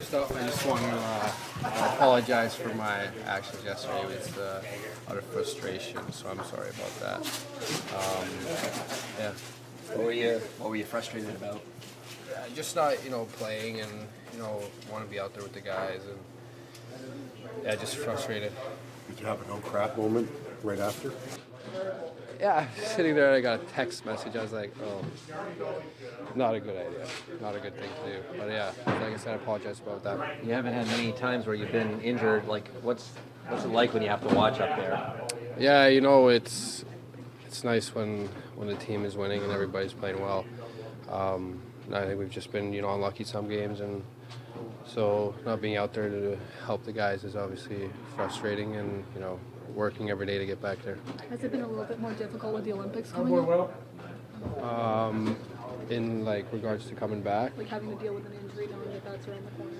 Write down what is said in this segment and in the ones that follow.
First off, I just want to apologize for my actions yesterday with utter frustration, so I'm sorry about that. Yeah. What were you frustrated about? Just not, playing and, want to be out there with the guys and, just frustrated. Did you have a no crap moment right after? Yeah, sitting there, I got a text message. I was like, oh, not a good idea. Not a good thing to do. But yeah, like I said, I apologize about that. You haven't had many times where you've been injured. Like, what's it like when you have to watch up there? Yeah, it's nice when the team is winning and everybody's playing well. I think we've just been, unlucky some games, and so not being out there to help the guys is obviously frustrating, and working every day to get back there. Has it been a little bit more difficult with the Olympics coming up? In regards to coming back? Like having to deal with an injury knowing that that's around the corner?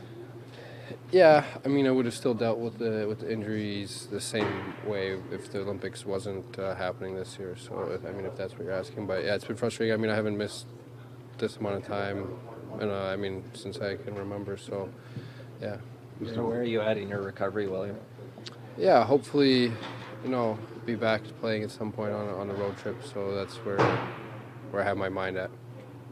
Yeah, I would have still dealt with the injuries the same way if the Olympics wasn't happening this year. So, if that's what you're asking. But yeah, it's been frustrating. I haven't missed this amount of time, and since I can remember. So, yeah. So where are you at in your recovery, William? Yeah, hopefully, be back to playing at some point on a road trip. So that's where I have my mind at.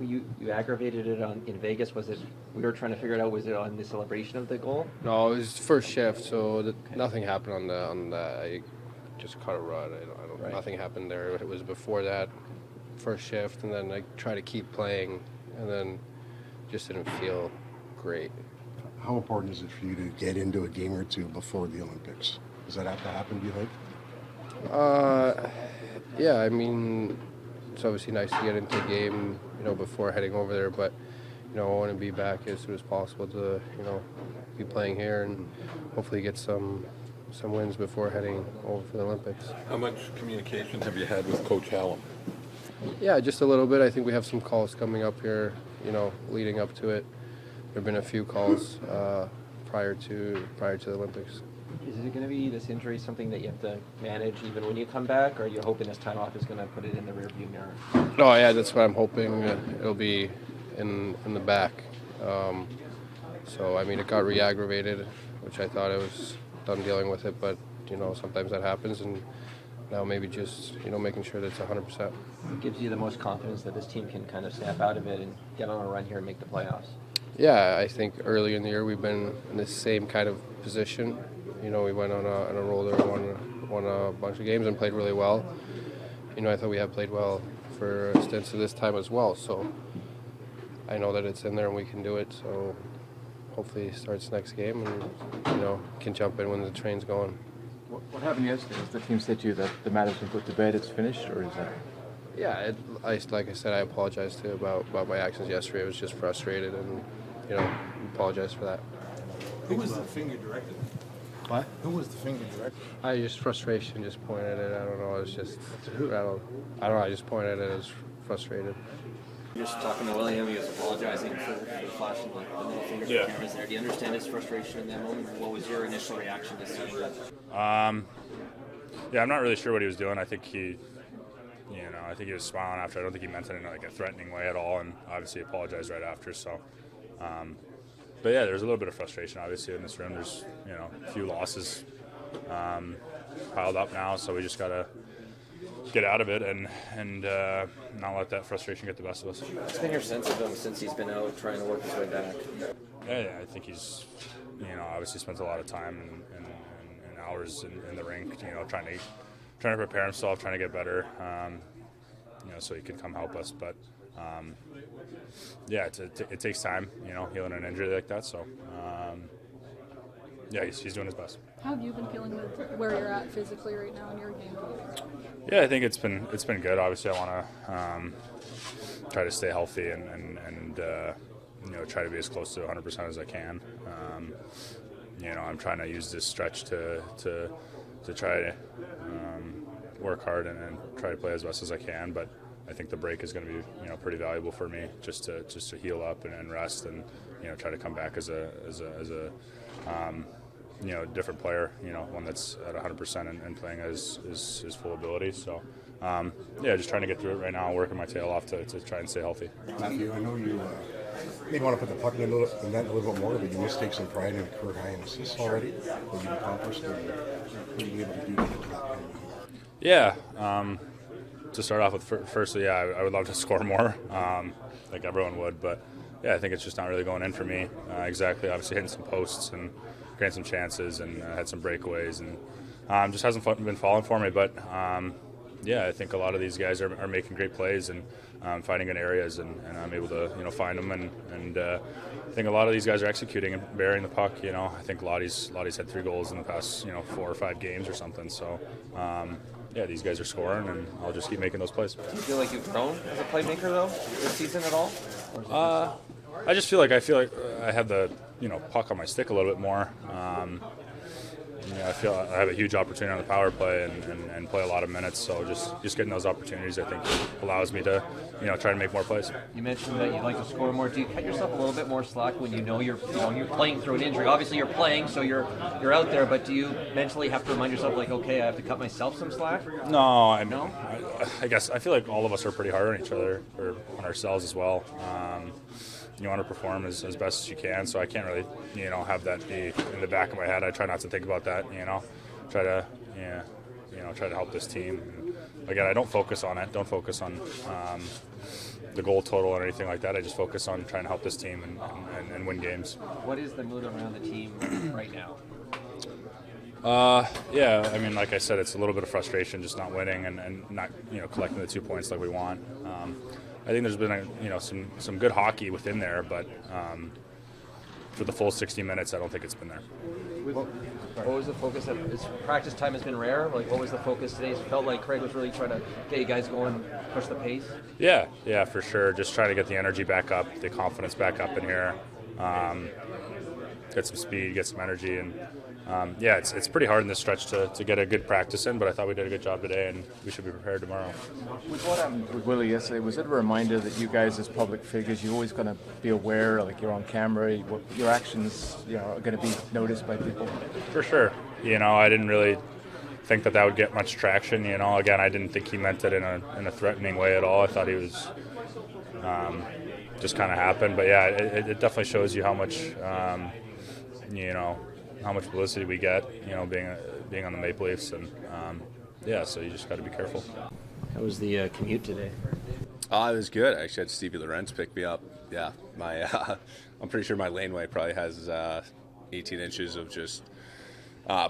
You aggravated it in Vegas. Was it? We were trying to figure it out. Was it on the celebration of the goal? No, it was first shift, so nothing happened on that. I just caught a rut. Right. Nothing happened there. It was before that first shift, and then I tried to keep playing, and then just didn't feel great. How important is it for you to get into a game or two before the Olympics? Does that have to happen, do you think? Yeah, it's obviously nice to get into a game, before heading over there, but, I want to be back as soon as possible to, be playing here and hopefully get some wins before heading over for the Olympics. How much communication have you had with Coach Hallam? Yeah, just a little bit. I think we have some calls coming up here, leading up to it. There have been a few calls prior to the Olympics. Is it going to be, this injury, something that you have to manage even when you come back, or are you hoping this time off is going to put it in the rearview mirror? Oh yeah, that's what I'm hoping. It'll be in the back. So it got re-aggravated, which I thought I was done dealing with it, but sometimes that happens, and now maybe just making sure that it's 100%. It gives you the most confidence that this team can kind of snap out of it and get on a run here and make the playoffs. Yeah, I think early in the year we've been in the same kind of position. We went on a roll there, won a bunch of games and played really well. I thought we had played well for stints of this time as well. So I know that it's in there and we can do it. So hopefully it starts next game and, can jump in when the train's going. What happened yesterday? Has the team said to you that the matter's been put to bed, it's finished, or is that? Yeah, like I said, I apologize too about my actions yesterday. I was just frustrated and, apologize for that. Who was the finger directed? What? Who was the finger directed? Just frustration, just pointed at it. I don't know. It was just, I don't know. I just pointed at it as frustrated. Just talking to William, he was apologizing for flashing the middle finger to the cameras there. Do you understand his frustration in that moment, or what was your initial reaction to seeing that? Yeah, I'm not really sure what he was doing. I think he was smiling after. I don't think he meant it in a threatening way at all, and obviously apologized right after. So, but yeah, there's a little bit of frustration obviously in this room. There's a few losses piled up now, so we just gotta get out of it and not let that frustration get the best of us. What's been your sense of him since he's been out trying to work his way back? Yeah, I think he's obviously spent a lot of time and hours in the rink, trying to prepare himself, trying to get better, so he could come help us. But yeah, it takes time, healing an injury like that. So yeah, he's doing his best. How have you been feeling with where you're at physically right now in your game? Yeah, I think it's been good. Obviously, I want to try to stay healthy and try to be as close to 100% as I can. I'm trying to use this stretch to try to work hard and try to play as best as I can. But I think the break is going to be pretty valuable for me just to heal up and rest and try to come back as a different player, one that's at 100% and playing his full ability. So, yeah, just trying to get through it right now, working my tail off to try and stay healthy. Matthew, I know you maybe want to put the puck in the net a little bit more, but you must take some pride in a career high in assists already that you've accomplished, and what are you able to do to get to that point? Yeah. To start off with, firstly, yeah, I would love to score more, like everyone would, but yeah, I think it's just not really going in for me. Exactly, obviously hitting some posts and getting some chances, and had some breakaways, and just hasn't been falling for me. But yeah, I think a lot of these guys are making great plays and finding good areas, and I'm able to find them, and I think a lot of these guys are executing and burying the puck. I think Lottie's had 3 goals in the past 4 or 5 games or something. So. Yeah, these guys are scoring, and I'll just keep making those plays. Do you feel like you've grown as a playmaker though this season at all? I just feel like I have the puck on my stick a little bit more. I feel I have a huge opportunity on the power play and play a lot of minutes. So just getting those opportunities, I think, allows me to try to make more plays. You mentioned that you'd like to score more. Do you cut yourself a little bit more slack when you're playing through an injury? Obviously, you're playing, so you're out there. But do you mentally have to remind yourself, like, okay, I have to cut myself some slack? No, I guess I feel like all of us are pretty hard on each other or on ourselves as well. You want to perform as best as you can, so I can't really, have that be in the back of my head. I try not to think about that, try to help this team. And again, I don't focus on it. Don't focus on the goal total or anything like that. I just focus on trying to help this team and win games. What is the mood around the team right now? Yeah, I mean, like I said, it's a little bit of frustration just not winning and not, collecting the 2 points like we want. I think there's been some good hockey within there, but for the full 60 minutes, I don't think it's been there. What was the focus? Practice time has been rare. Like, what was the focus today? It felt like Craig was really trying to get you guys going, push the pace. Yeah, for sure. Just trying to get the energy back up, the confidence back up in here, get some speed, get some energy, and yeah, it's pretty hard in this stretch to get a good practice in, but I thought we did a good job today, and we should be prepared tomorrow. With what happened with Willie yesterday, was it a reminder that you guys as public figures, you're always going to be aware, like you're on camera, your actions are going to be noticed by people? For sure. I didn't really think that would get much traction. Again, I didn't think he meant it in a threatening way at all. I thought he was just kind of happened. But yeah, it definitely shows you how much, how much publicity we get, being on the Maple Leafs, and yeah, so you just got to be careful. How was the commute today? It was good. I actually had Stevie Lorenz pick me up. Yeah, I'm pretty sure my laneway probably has 18 inches of just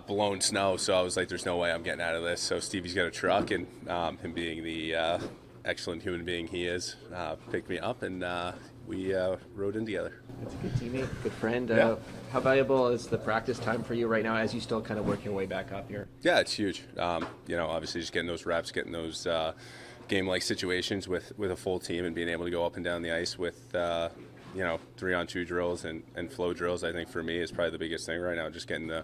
blown snow, so I was like, there's no way I'm getting out of this. So Stevie's got a truck, and him being the excellent human being he is, picked me up, and we rode in together. That's a good teammate, good friend. Yeah. How valuable is the practice time for you right now as you still kind of work your way back up here? Yeah, it's huge. Obviously just getting those reps, getting those game-like situations with a full team, and being able to go up and down the ice with 3-on-2 drills and flow drills, I think for me is probably the biggest thing right now, just getting the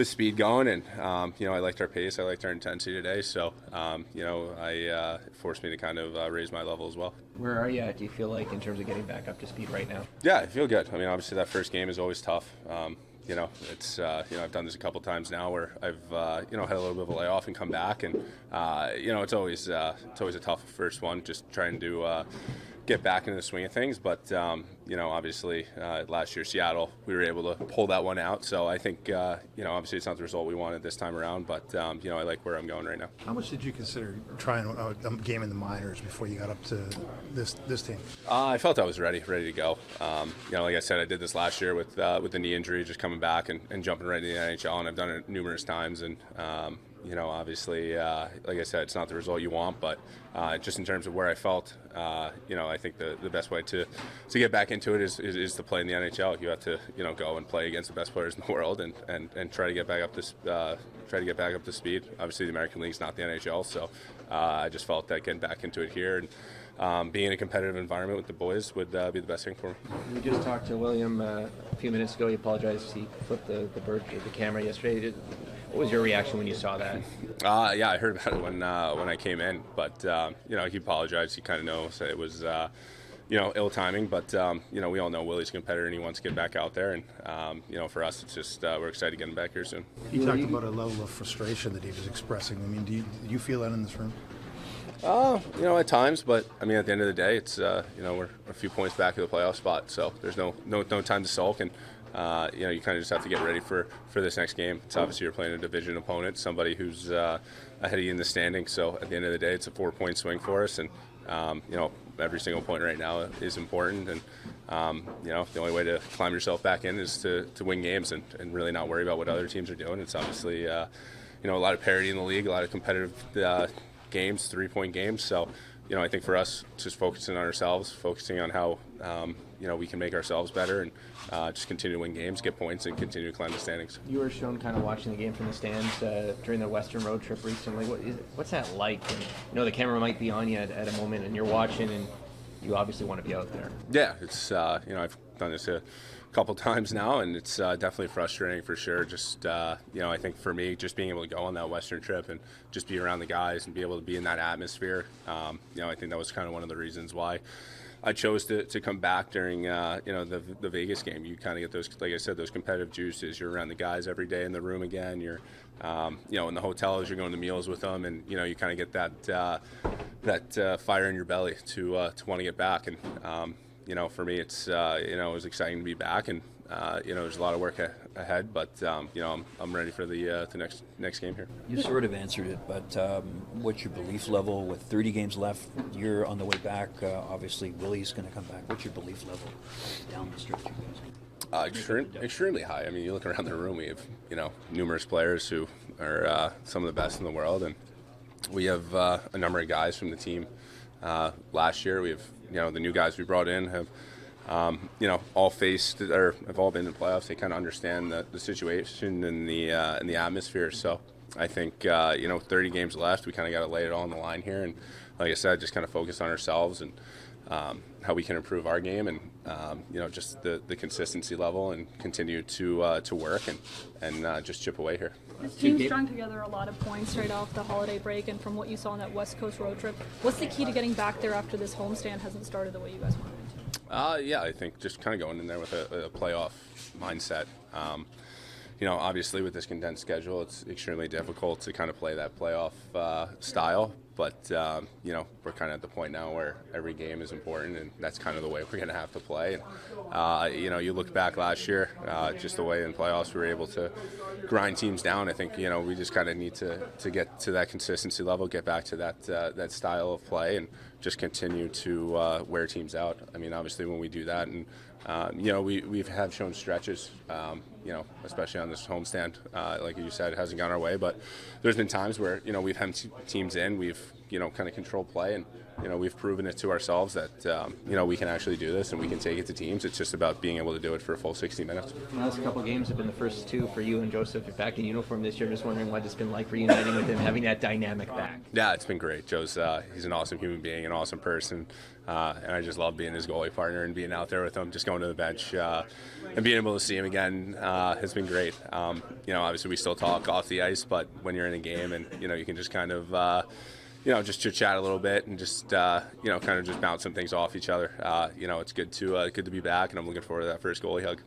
speed going. And I liked our pace, I liked our intensity today, so it forced me to kind of raise my level as well. Where are you at, do you feel like, in terms of getting back up to speed right now? Yeah, I feel good. I mean, obviously that first game is always tough. It's I've done this a couple times now where I've had a little bit of a layoff and come back, and it's always a tough first one, just trying to get back into the swing of things. But obviously last year Seattle, we were able to pull that one out. So I think obviously it's not the result we wanted this time around, but I like where I'm going right now. How much did you consider trying a game in the minors before you got up to this team? I felt I was ready to go. Like I said, I did this last year with the knee injury, just coming back and jumping right into the NHL, and I've done it numerous times. And obviously, like I said, it's not the result you want, but just in terms of where I felt, I think the best way to get back into it is to play in the NHL. You have to, go and play against the best players in the world and try to get back up to speed. Obviously, the American League's not the NHL, so I just felt that getting back into it here and being in a competitive environment with the boys would be the best thing for me. We just talked to William a few minutes ago. He apologized. He flipped the camera yesterday. What was your reaction when you saw that? Yeah, I heard about it when I came in, but he apologized. He kind of knows that it was ill timing, but we all know Willie's a competitor and he wants to get back out there, and for us, it's just we're excited to get him back here soon. You talked about a level of frustration that he was expressing. I mean, do you feel that in this room? You know, at times, but I mean, at the end of the day, it's you know, we're a few points back of the playoff spot, so there's no time to sulk, and you know, you kind of just have to get ready for this next game. It's obviously you're playing a division opponent, somebody who's ahead of you in the standings. So at the end of the day, it's a 4-point swing for us, and you know, every single point right now is important, and you know, the only way to climb yourself back in is to win games and really not worry about what other teams are doing. It's obviously you know, a lot of parity in the league, a lot of competitive games, 3-point games. So, you know, I think for us, just focusing on ourselves, focusing on how, you know, we can make ourselves better and just continue to win games, get points, and continue to climb the standings. You were shown kind of watching the game from the stands during the Western road trip recently. What's that like? And, you know, the camera might be on you at a moment, and you're watching, and you obviously want to be out there. Yeah, it's, you know, I've done this a couple times now, and it's definitely frustrating for sure. Just you know, I think for me, just being able to go on that Western trip and just be around the guys and be able to be in that atmosphere, you know, I think that was kind of one of the reasons why I chose to come back during you know, the Vegas game. You kind of get those, like I said, those competitive juices. You're around the guys every day in the room again. You're you know, in the hotels, you're going to meals with them, and you know, you kind of get that fire in your belly to want to get back. And you know, for me, it's you know, it was exciting to be back, and you know, there's a lot of work ahead, but you know, I'm ready for the next game here. You sort of answered it, but what's your belief level with 30 games left? You're on the way back. Obviously, Willie's going to come back. What's your belief level down the stretch? Extremely high. I mean, you look around the room, we have, you know, numerous players who are some of the best in the world, and we have a number of guys from the team. Last year, we have, you know, the new guys we brought in have, you know, all faced or have all been in playoffs. They kind of understand the situation and the atmosphere. So I think you know, 30 games left, we kind of got to lay it all on the line here, and like I said, just kind of focus on ourselves and how we can improve our game, and you know, just the consistency level, and continue to work and just chip away here. This team strung together a lot of points right off the holiday break, and from what you saw on that West Coast road trip, what's the key to getting back there after this homestand hasn't started the way you guys wanted it to? Yeah, I think just kind of going in there with a playoff mindset. You know, obviously with this condensed schedule, it's extremely difficult to kind of play that playoff style. But, you know, we're kind of at the point now where every game is important, and that's kind of the way we're going to have to play. And, you know, you look back last year, just the way in playoffs we were able to grind teams down. I think, you know, we just kind of need to get to that consistency level, get back to that style of play, and just continue to wear teams out. I mean, obviously when we do that, and you know, we have shown stretches, you know, especially on this homestand, like you said, it hasn't gone our way, but there's been times where, you know, we've had teams in, we've, you know, kind of controlled play, and, you know, we've proven it to ourselves that, you know, we can actually do this and we can take it to teams. It's just about being able to do it for a full 60 minutes. The last couple of games have been the first two for you and Joseph. You're back in uniform this year. I'm just wondering what it's been like reuniting with him, having that dynamic back. Yeah, it's been great. Joe's he's an awesome human being, an awesome person, and I just love being his goalie partner and being out there with him, just going to the bench and being able to see him again has been great. You know, obviously we still talk off the ice, but when you're in a game and, you know, you can just kind of you know, just chit-chat a little bit and just, you know, kind of just bounce some things off each other. You know, it's good to be back, and I'm looking forward to that first goalie hug.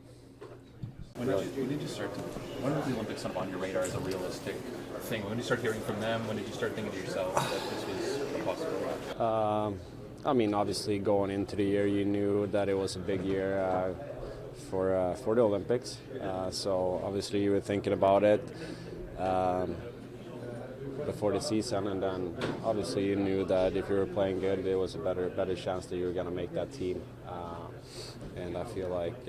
When did you start when did the Olympics come on your radar as a realistic thing? When did you start hearing from them? When did you start thinking to yourself that this was a possibility? I mean, obviously going into the year, you knew that it was a big year for the Olympics. So obviously you were thinking about it before the season, and then obviously you knew that if you were playing good, there was a better chance that you were going to make that team. And I feel like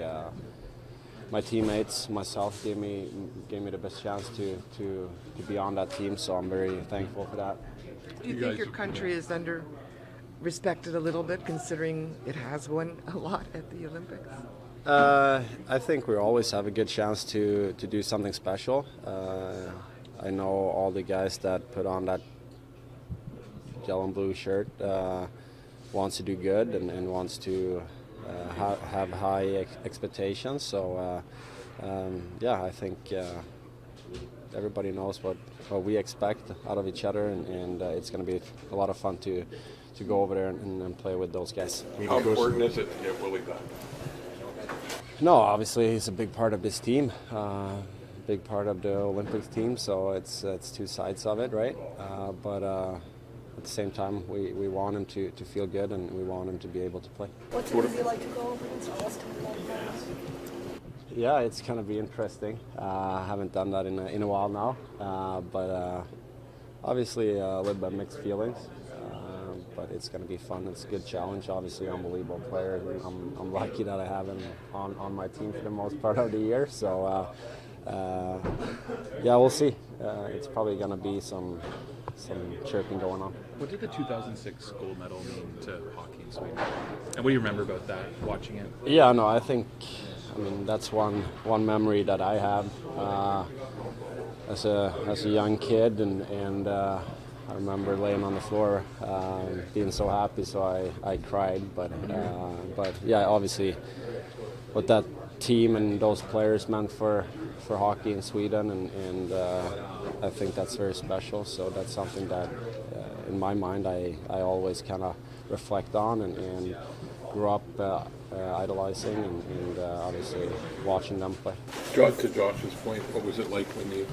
my teammates, myself, gave me the best chance to be on that team. So I'm very thankful for that. Do you think your country is under respected a little bit, considering it has won a lot at the Olympics? I think we always have a good chance to do something special. I know all the guys that put on that yellow and blue shirt wants to do good and wants to have high expectations. So yeah, I think everybody knows what we expect out of each other, and it's going to be a lot of fun to go over there and play with those guys. How important is it to get Willie back? No, obviously he's a big part of this team, big part of the Olympics team. So it's two sides of it, right? But at the same time, we want him to feel good, and we want him to be able to play. What's it going to be like to go over against Austin? Yeah, it's going to be interesting. I haven't done that in a while now, but obviously a little bit mixed feelings. But it's going to be fun. It's a good challenge. Obviously, unbelievable player. I'm lucky that I have him on my team for the most part of the year. So yeah, we'll see. It's probably going to be some chirping going on. What did the 2006 gold medal mean to hockey in Sweden? And what do you remember about that, watching it? Yeah, no, I mean, that's one memory that I have as a young kid, and I remember laying on the floor, being so happy, so I cried. But yeah, obviously, what that team and those players meant for hockey in Sweden, and I think that's very special. So that's something that, in my mind, I always kind of reflect on and grew up idolizing and obviously watching them play. To Josh's point, what was it like when you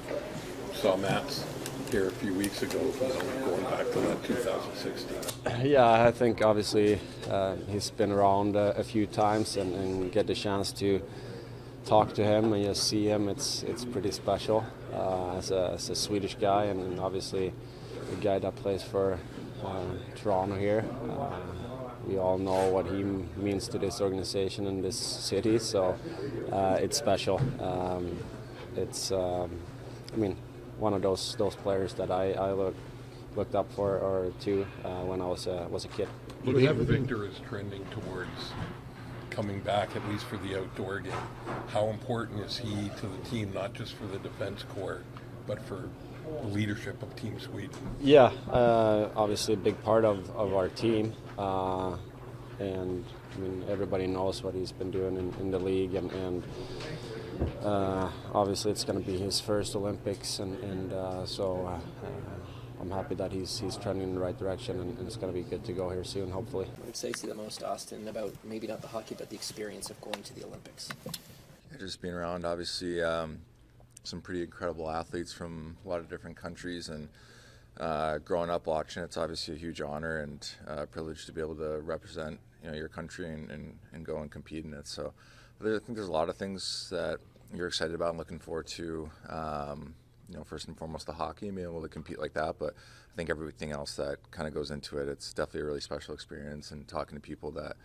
saw Matt's here a few weeks ago, going back to that 2016? Yeah, I think obviously he's been around a few times and get the chance to talk to him and just see him. It's pretty special as a Swedish guy, and obviously a guy that plays for Toronto here. We all know what he means to this organization and this city, so it's special. It's I mean, one of those players that I looked up for or to when I was a kid. But Victor is trending towards coming back, at least for the outdoor game. How important is he to the team, not just for the defense core, but for the leadership of Team Sweden? Yeah, obviously a big part of our team. And I mean, everybody knows what he's been doing in the league, and obviously it's going to be his first Olympics, and so I'm happy that he's trending in the right direction, and it's going to be good to go here soon, hopefully. What excites you the most, Austin, about maybe not the hockey, but the experience of going to the Olympics? Just being around, obviously, some pretty incredible athletes from a lot of different countries, and growing up watching, it's obviously a huge honor and privilege to be able to represent your country and go and compete in it. So I think there's a lot of things that you're excited about and looking forward to. First and foremost the hockey and being able to compete like that, but I think everything else that kind of goes into it, it's definitely a really special experience, and talking to people that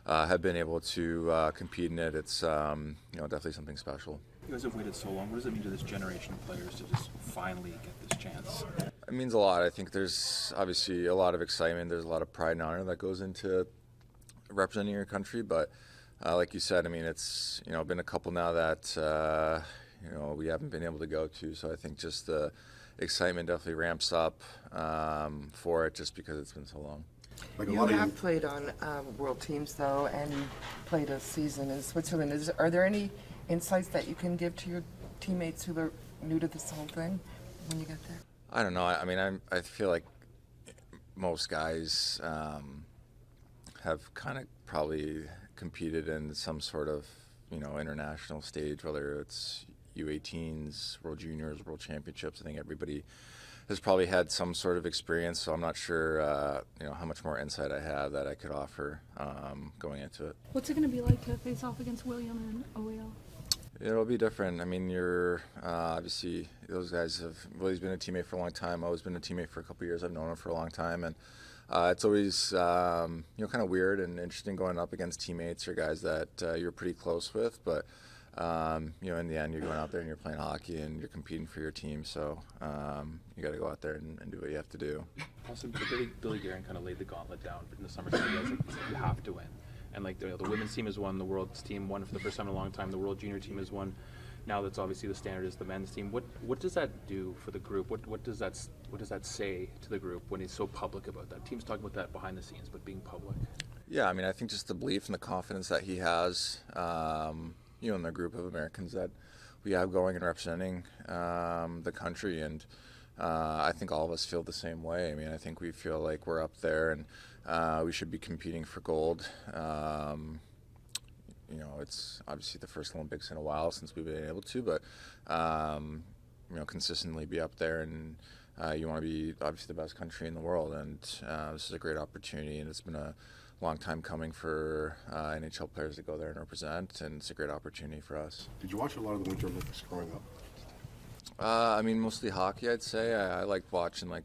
have been able to compete in it, it's definitely something special. You guys have waited so long. What does it mean to this generation of players to just finally get this chance? It means a lot. I think there's obviously a lot of excitement. There's a lot of pride and honor that goes into representing your country, but like you said, I mean, it's been a couple now that we haven't been able to go to, so I think just the excitement definitely ramps up for it, just because it's been so long. You have played on world teams, though, and played a season in Switzerland. Are there any insights that you can give to your teammates who are new to this whole thing when you get there? I don't know. I mean, I feel like most guys have kind of probably competed in some sort of international stage, whether it's U18s, World Juniors, World Championships. I think everybody has probably had some sort of experience, so I'm not sure how much more insight I have that I could offer going into it. What's it going to be like to face off against William and OEL? It'll be different. I mean, you're obviously, those guys Willie's been a teammate for a long time. O's been a teammate for a couple of years. I've known him for a long time, and it's always kind of weird and interesting going up against teammates or guys that you're pretty close with, but in the end, you're going out there and you're playing hockey and you're competing for your team, so you got to go out there and do what you have to do. Also, Billy Guerin kind of laid the gauntlet down in the summer. You have to win, and the women's team has won, the world's team won for the first time in a long time. The World Junior team has won. Now that's obviously the standard is the men's team. What does that do for the group? What does that say to the group when he's so public about that? Teams talk about that behind the scenes, but being public. Yeah, I mean, I think just the belief and the confidence that he has. In the group of Americans that we have going and representing the country, and I think all of us feel the same way. I mean, I think we feel like we're up there and we should be competing for gold. It's obviously the first Olympics in a while since we've been able to, but consistently be up there and you want to be obviously the best country in the world, and this is a great opportunity, and it's been a long time coming for NHL players to go there and represent, and it's a great opportunity for us. Did you watch a lot of the Winter Olympics growing up? I mean, mostly hockey, I'd say. I liked watching like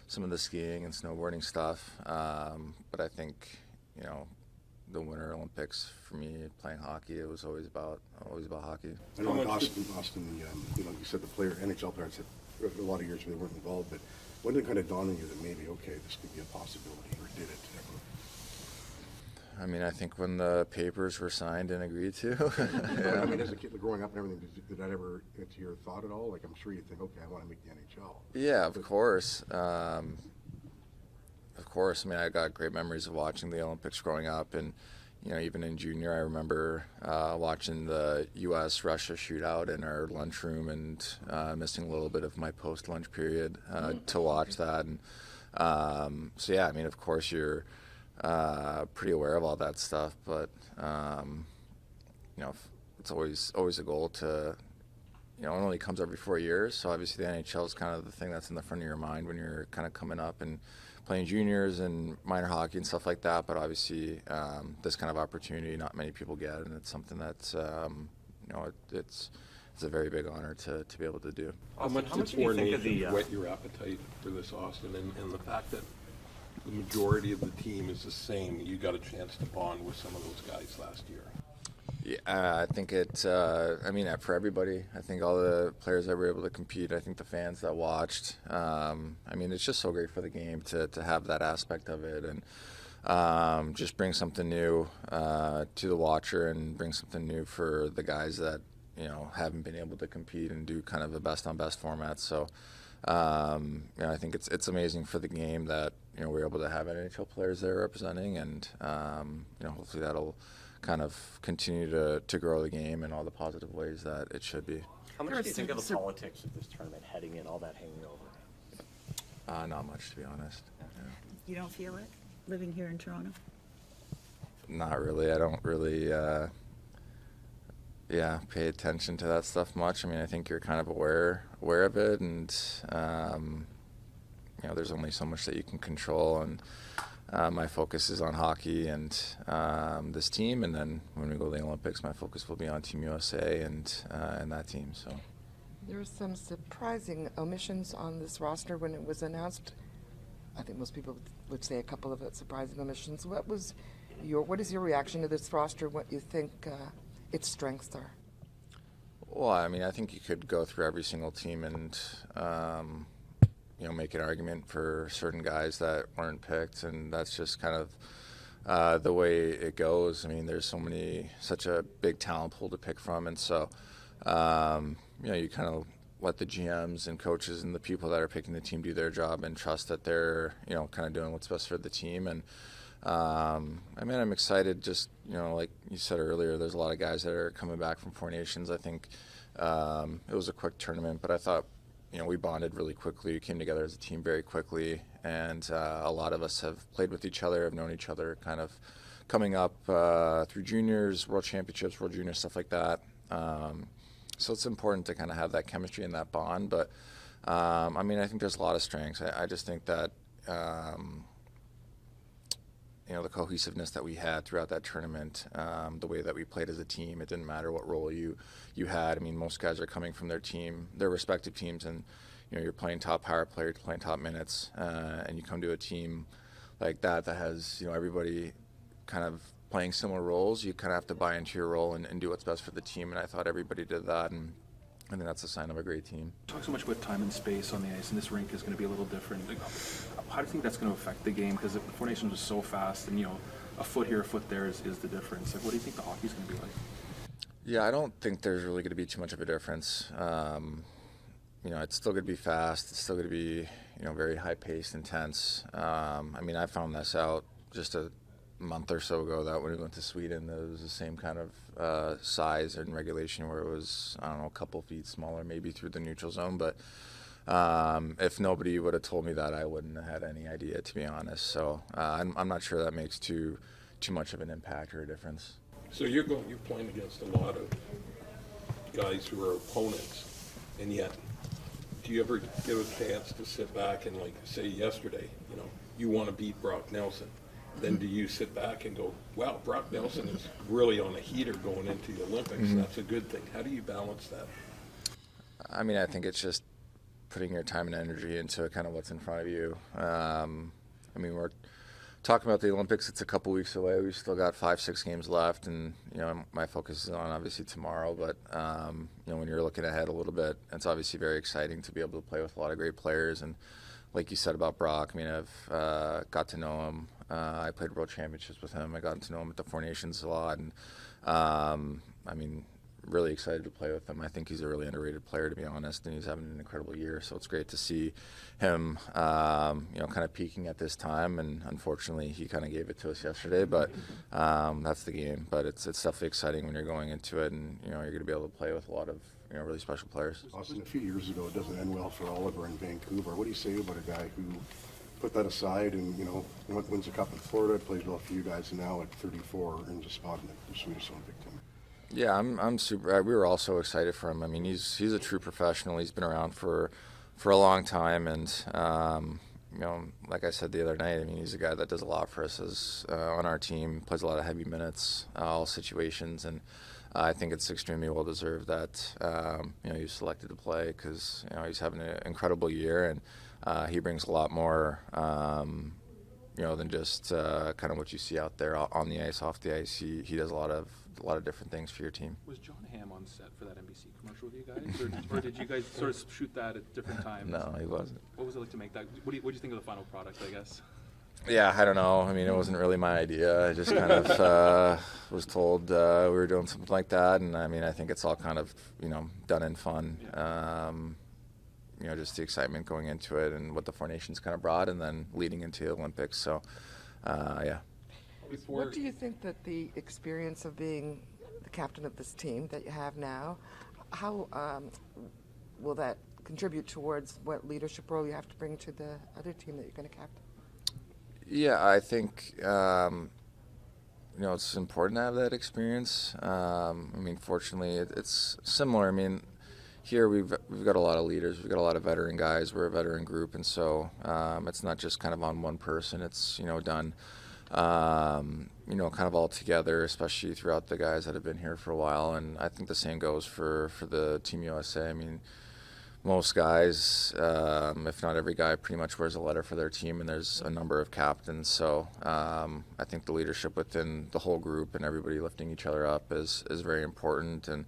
some of the skiing and snowboarding stuff, but I think, you know, the Winter Olympics for me, playing hockey, it was always about hockey. I know, like Austin, you know, you said the NHL players had a lot of years where they weren't involved, but when did it kind of dawn on you that maybe, okay, this could be a possibility, or did it ever? I mean, I think when the papers were signed and agreed to. Yeah. I mean, as a kid growing up and everything, did that ever into your thought at all? Like, I'm sure you think, okay, I want to make the NHL. Yeah, of course. Of course. I mean, I got great memories of watching the Olympics growing up, and you know, even in junior, I remember watching the U.S.-Russia shootout in our lunchroom and missing a little bit of my post-lunch period to watch that. And so, yeah, I mean, of course, you're pretty aware of all that stuff, but you know, it's always a goal to, you know, it only comes every 4 years, so obviously the NHL is kind of the thing that's in the front of your mind when you're kind of coming up and playing juniors and minor hockey and stuff like that. But obviously this kind of opportunity not many people get, and it's something that's you know, it's a very big honor to be able to do. How much did four nations whet your appetite for this, Austin, and the fact that the majority of the team is the same? You got a chance to bond with some of those guys last year. Yeah, I think it. I mean, for everybody, I think all the players that were able to compete. I think the fans that watched. I mean, it's just so great for the game to have that aspect of it, and just bring something new to the watcher, and bring something new for the guys that, you know, haven't been able to compete and do kind of a best on best format. So, you know, I think it's amazing for the game that, you know, we're able to have NHL players there representing, and you know, hopefully that'll kind of continue to grow the game in all the positive ways that it should be. How much do you think of the politics of this tournament heading in, all that hanging over? Not much, to be honest. Yeah. You don't feel it living here in Toronto? Not really. I don't really pay attention to that stuff much. I mean, I think you're kind of aware of it, and you know, there's only so much that you can control, and my focus is on hockey and this team, and then when we go to the Olympics, my focus will be on Team USA and that team. So there were some surprising omissions on this roster when it was announced. I think most people would say a couple of surprising omissions. What is your reaction to this roster? What you think its strengths are? Well, I mean, I think you could go through every single team and you know, make an argument for certain guys that weren't picked, and that's just kind of the way it goes. I mean, there's such a big talent pool to pick from, and so you know, you kind of let the GMs and coaches and the people that are picking the team do their job and trust that they're, you know, kind of doing what's best for the team. And I mean, I'm excited. Just, you know, like you said earlier, there's a lot of guys that are coming back from 4 Nations. I think it was a quick tournament, but I thought, you know, we bonded really quickly. We came together as a team very quickly, and a lot of us have played with each other, have known each other kind of coming up through juniors, world championships, world juniors, stuff like that. So it's important to kind of have that chemistry and that bond. But, I mean, I think there's a lot of strengths. I just think that, you know, the cohesiveness that we had throughout that tournament, the way that we played as a team, it didn't matter what role you had. I mean, most guys are coming from their respective teams, and, you know, you're playing top power play, you're playing top minutes, and you come to a team like that has, you know, everybody kind of playing similar roles. You kind of have to buy into your role and do what's best for the team, and I thought everybody did that, and I think that's a sign of a great team. Talk so much about time and space on the ice, and this rink is going to be a little different. Like, how do you think that's going to affect the game? Because the Four Nations was so fast, and, you know, a foot here, a foot there is the difference. Like, what do you think the hockey's going to be like? Yeah, I don't think there's really going to be too much of a difference. You know, it's still going to be fast. It's still going to be, you know, very high-paced, intense. I mean, I found this out just a month or so ago, that when we went to Sweden, it was the same kind of size and regulation, where it was, I don't know, a couple feet smaller, maybe through the neutral zone. But if nobody would have told me that, I wouldn't have had any idea, to be honest. So I'm not sure that makes too much of an impact or a difference. So you're playing against a lot of guys who are opponents, and yet do you ever get a chance to sit back and, like, say yesterday, you know, you want to beat Brock Nelson? Then do you sit back and go, wow, Brock Nelson is really on a heater going into the Olympics. Mm-hmm. That's a good thing. How do you balance that? I mean, I think it's just putting your time and energy into kind of what's in front of you. I mean, we're talking about the Olympics. It's a couple weeks away. We've still got 5-6 games left, and you know, my focus is on obviously tomorrow. But you know, when you're looking ahead a little bit, it's obviously very exciting to be able to play with a lot of great players. And like you said about Brock, I mean, I've got to know him. I played World Championships with him. I got to know him at the Four Nations a lot, and I mean, really excited to play with him. I think he's a really underrated player, to be honest, and he's having an incredible year. So it's great to see him, you know, kind of peaking at this time. And unfortunately, he kind of gave it to us yesterday. But that's the game. But it's definitely exciting when you're going into it, and you know, you're going to be able to play with a lot of, you know, really special players. Austin, a few years ago, it doesn't end well for Oliver in Vancouver. What do you say about a guy who put that aside and, you know, wins a cup in Florida, plays well for you guys, and now at 34 earns a spot in the Swedish Olympic team? Yeah, I'm super. We were all so excited for him. I mean, he's a true professional. He's been around for a long time, and you know, like I said the other night, I mean, he's a guy that does a lot for us as on our team. Plays a lot of heavy minutes, all situations, and I think it's extremely well deserved that you know, he's selected to play, because you know, he's having an incredible year, and he brings a lot more. You know, than just kind of what you see out there on the ice, off the ice. He does a lot of different things for your team. Was John Hamm on set for that NBC commercial with you guys, or did you guys sort of shoot that at different times? No, he wasn't. What was it like to make that? What do you think of the final product, I guess? Yeah, I don't know. I mean, it wasn't really my idea. I just kind of was told we were doing something like that, and I mean, I think it's all kind of, you know, done in fun. You know, just the excitement going into it and what the Four Nations kind of brought, and then leading into the Olympics. So, yeah. What do you think that the experience of being the captain of this team that you have now, how will that contribute towards what leadership role you have to bring to the other team that you're going to captain? Yeah, I think you know, it's important to have that experience. I mean, fortunately, it's similar. I mean, here we've got a lot of leaders. We've got a lot of veteran guys. We're a veteran group, and so it's not just kind of on one person. It's, you know, done you know, kind of all together, especially throughout the guys that have been here for a while. And I think the same goes for the Team USA. I mean, most guys, if not every guy, pretty much wears a letter for their team, and there's a number of captains. So I think the leadership within the whole group and everybody lifting each other up is very important. And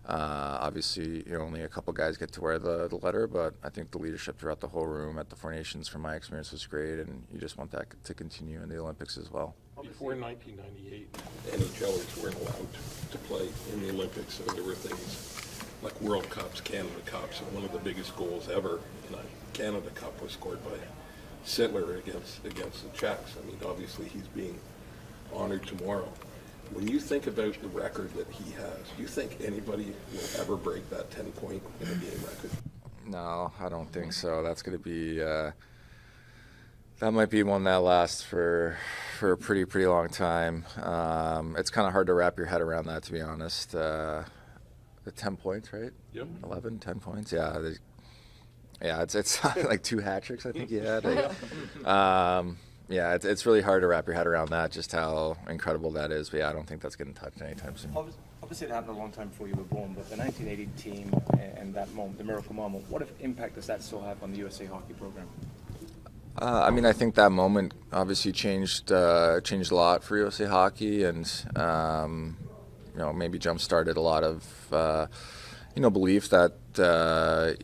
obviously, you know, only a couple guys get to wear the letter, but I think the leadership throughout the whole room at the Four Nations, from my experience, was great, and you just want that to continue in the Olympics as well. Before 1998, NHLers weren't allowed to play in the Olympics, so there were things like World Cups, Canada Cups, and one of the biggest goals ever in a Canada Cup was scored by Sittler against the Czechs. I mean, obviously he's being honored tomorrow. When you think about the record that he has, do you think anybody will ever break that 10-point in a game record? No, I don't think so. That's going to be that might be one that lasts for a pretty long time. It's kind of hard to wrap your head around that, to be honest. The 10 points, right? Yep. 11, 10 points. Yeah. Yeah, it's like 2 hat tricks, I think he had. Yeah, it's really hard to wrap your head around that, just how incredible that is. But yeah, I don't think that's getting touched anytime soon. Obviously, it happened a long time before you were born, but the 1980 team and that moment, the miracle moment, what impact does that still have on the USA hockey program? I mean, I think that moment obviously changed a lot for USA Hockey, and you know, maybe jump-started a lot of you know, belief that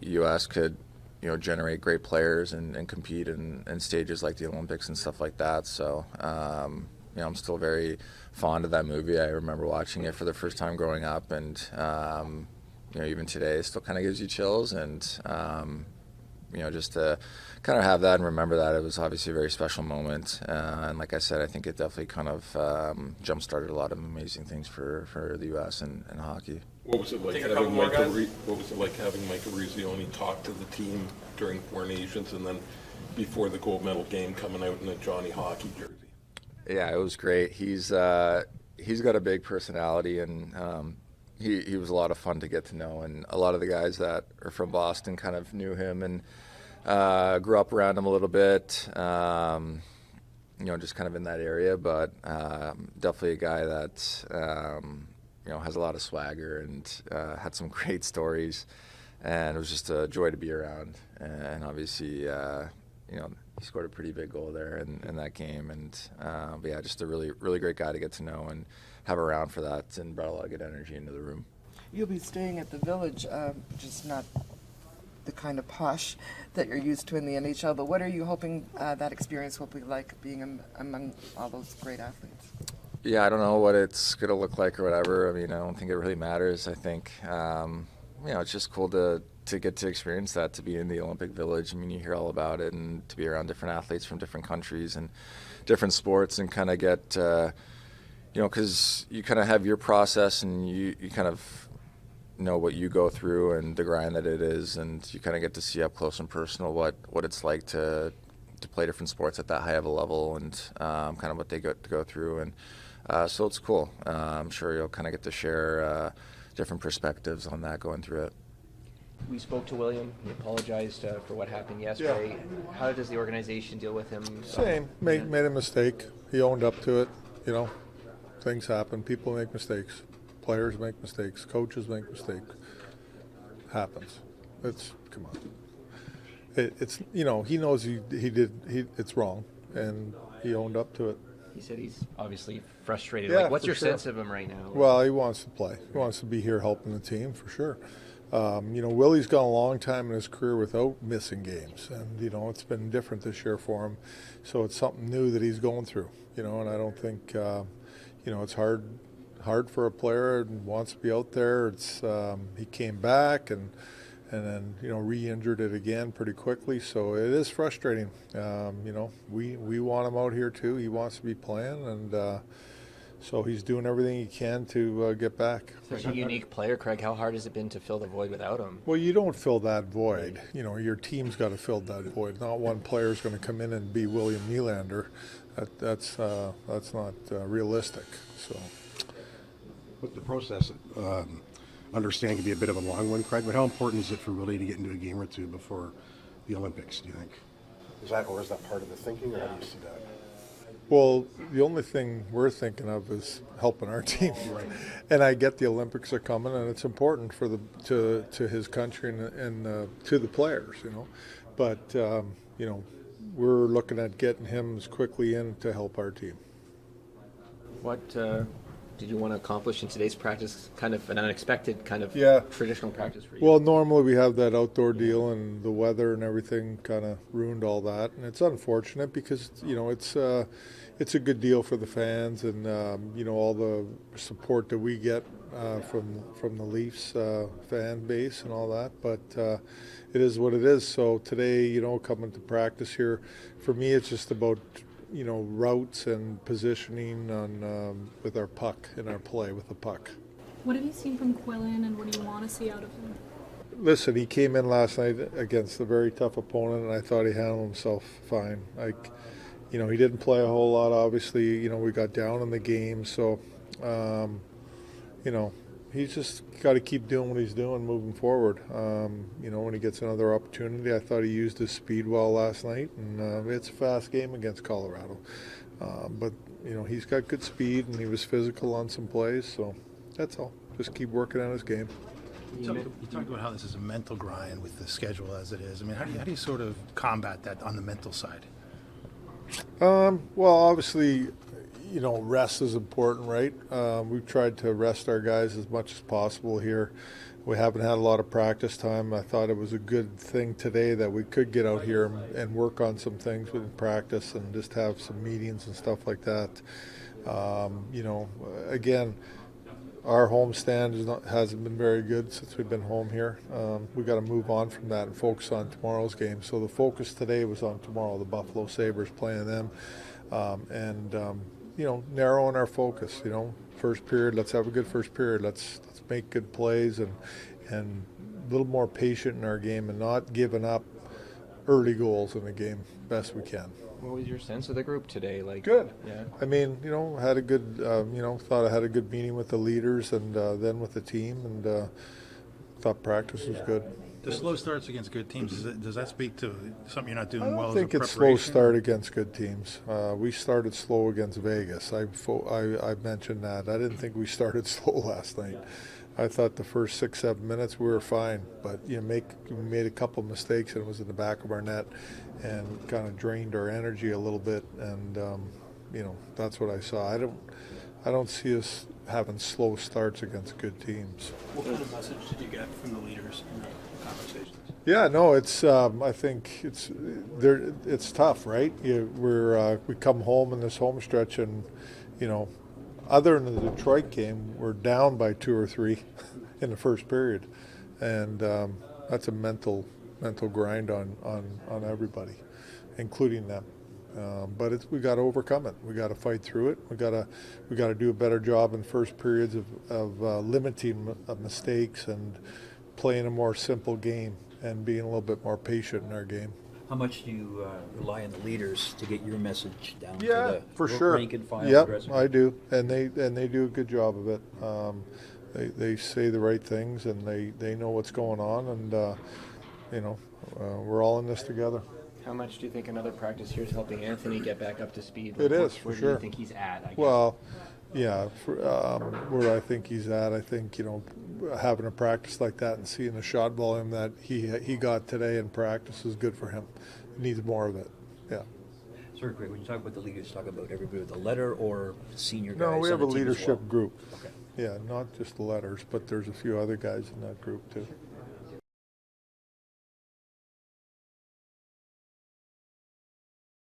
US could, you know, generate great players and compete in stages like the Olympics and stuff like that. So you know, I'm still very fond of that movie. I remember watching it for the first time growing up, and you know, even today, it still kind of gives you chills. And you know, just to kind of have that and remember that, it was obviously a very special moment. And like I said, I think it definitely kind of jump-started a lot of amazing things for the U.S. and hockey. What was it like having Michael Ruzzioni talk to the team during Four Nations, and then before the gold medal game, coming out in a Johnny Hockey jersey? Yeah, it was great. He's got a big personality, and he was a lot of fun to get to know, and a lot of the guys that are from Boston kind of knew him and grew up around him a little bit. Just kind of in that area, but definitely a guy that has a lot of swagger and had some great stories, and it was just a joy to be around. And obviously, he scored a pretty big goal there in that game, and but yeah, just a really great guy to get to know and have around for that, and brought a lot of good energy into the room. You'll be staying at the Village, just not the kind of posh that you're used to in the NHL, but what are you hoping that experience will be like, being among all those great athletes? Yeah, I don't know what it's going to look like or whatever. I mean, I don't think it really matters. I think, it's just cool to get to experience that, to be in the Olympic Village. I mean, you hear all about it, and to be around different athletes from different countries and different sports, and kind of get, because you kind of have your process, and you kind of know what you go through and the grind that it is, and you kind of get to see up close and personal what it's like to play different sports at that high of a level, and kind of what they go through. And so it's cool. I'm sure you'll kind of get to share different perspectives on that going through it. We spoke to William. He apologized for what happened yesterday. Yeah. How does the organization deal with him? Same. Made a mistake. He owned up to it. Things happen. People make mistakes. Players make mistakes. Coaches make mistakes. Happens. Come on. It's he knows it's wrong, and he owned up to it. He said he's obviously frustrated. Yeah, what's your sure. sense of him right now? Well, he wants to play. He wants to be here helping the team for sure. Willie's gone a long time in his career without missing games, and it's been different this year for him. So it's something new that he's going through. And I don't think it's hard for a player and wants to be out there. It's he came back and then re-injured it again pretty quickly, so it is frustrating. We want him out here too. He wants to be playing, and so he's doing everything he can to get back. Such a unique player, Craig. How hard has it been to fill the void without him? Well, you don't fill that void. Your team's got to fill that void. Not one player's going to come in and be William Nylander. That's not realistic. So. With the process, understand can be a bit of a long one, Craig, but how important is it for Willie to get into a game or two before the Olympics, do you think? Is that part of the thinking, or how do you see that? Well, the only thing we're thinking of is helping our team. Right. And I get the Olympics are coming, and it's important for to his country and to the players, But, we're looking at getting him as quickly in to help our team. What did you want to accomplish in today's practice? Kind of an unexpected traditional practice for you. Well, normally we have that outdoor deal, and the weather and everything kind of ruined all that, and it's unfortunate because it's a good deal for the fans, and all the support that we get from the Leafs fan base and all that. But it is what it is. So today, coming to practice here, for me, it's just about routes and positioning on with our puck in our play with the puck. What have you seen from Quillen, and what do you want to see out of him? Listen, he came in last night against a very tough opponent, and I thought he handled himself fine. He didn't play a whole lot. Obviously, we got down in the game, so he's just got to keep doing what he's doing moving forward. When he gets another opportunity, I thought he used his speed well last night, and it's a fast game against Colorado. But he's got good speed, and he was physical on some plays, so that's all. Just keep working on his game. You talked about how this is a mental grind with the schedule as it is. I mean, how do you sort of combat that on the mental side? Well, obviously, rest is important, right? We've tried to rest our guys as much as possible here. We haven't had a lot of practice time. I thought it was a good thing today that we could get out here and work on some things with practice and just have some meetings and stuff like that. Again, our homestand hasn't been very good since we've been home here. We've got to move on from that and focus on tomorrow's game. So the focus today was on tomorrow, the Buffalo Sabres, playing them, narrowing our focus. First period, let's have a good first period. Let's make good plays and a little more patient in our game and not giving up early goals in the game best we can. What was your sense of the group today? Like good. Yeah. I mean, had a good, thought I had a good meeting with the leaders and then with the team, and thought practice was good. The slow starts against good teams, does that speak to something you're not doing I don't well think as a it's slow preparation? start against good teams. We started slow against Vegas. I mentioned that. I didn't think we started slow last night. I thought the first 6-7 minutes we were fine, but we made a couple of mistakes and it was in the back of our net and kind of drained our energy a little bit, and that's what I saw. I don't see us having slow starts against good teams. What kind of message did you get from the leaders in the conversations? Yeah, no, it's. I think it's tough, right? We come home in this home stretch, and other than the Detroit game, we're down by 2 or 3 in the first period, and that's a mental grind on everybody, including them. But we got to overcome it. We got to fight through it. We got to do a better job in first periods of limiting mistakes and playing a more simple game and being a little bit more patient in our game. How much do you rely on the leaders to get your message down to Yeah, the for sure. rank and file? Yep, I do, and they do a good job of it. They say the right things, and they know what's going on, and we're all in this together. How much do you think another practice here is helping Anthony get back up to speed? It is, for Where sure. do you think he's at? I guess? Well, yeah, where I think he's at, I think having a practice like that and seeing the shot volume that he got today in practice is good for him. He needs more of it. Yeah. Sorry, Craig, when you talk about the leaders, talk about everybody with a letter or senior guys? No, we have a on the team as leadership well? group. Okay. Yeah, not just the letters, but there's a few other guys in that group too.